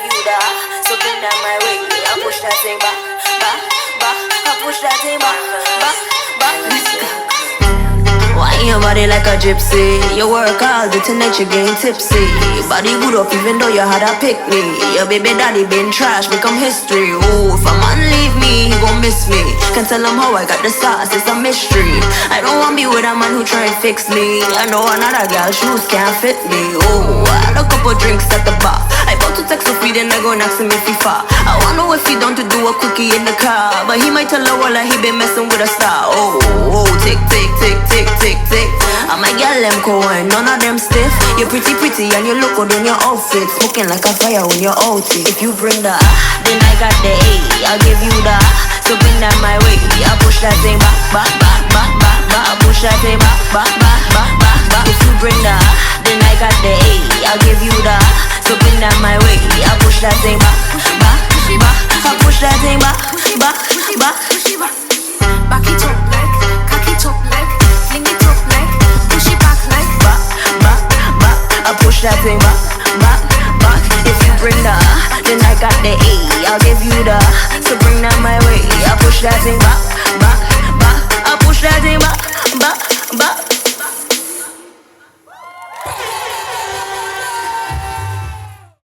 give you that. So bring that my way, I push that thing back, back, back. I push that thing back, back, back. Let's go. Wine your body like a gypsy. You work hard, but tonight you getting tipsy. Your body good up even though you had a pick me. Your baby daddy been trash, become history. Oh, if a man leave me, he gon' miss me. Can't tell him how I got the sauce, it's a mystery. I don't wanna be with a man who try and fix me. I know another girl shoes can't fit me. Oh, I had a couple drinks at the bar. I about to text Sophie, then I go ask him if he far. I wanna know if he down to do a quickie in the car, but he might tell her all that he been messing with a star. Oh, oh, tick, tick, tick, tick, tick, tick. And my girl them cold, none of them stiff. You're pretty and you look good in your outfit, smoking like a fire when you're out. If you bring the then I got the A, I'll give you the. So bring that my way, I push that thing back, back, back, back, back, back. I push that thing back, back, back, back, back, back. If you bring the then I got the A, I'll give you the. So bring that my way, I push that thing back, back, back. I push that thing back, back, back. Back it up like, cock it up like, fling it up like, push it back like, back, back, back. I push that thing back, back, back. If you bring the then I got the A, I'll give you the. So bring that my way, I push that thing back.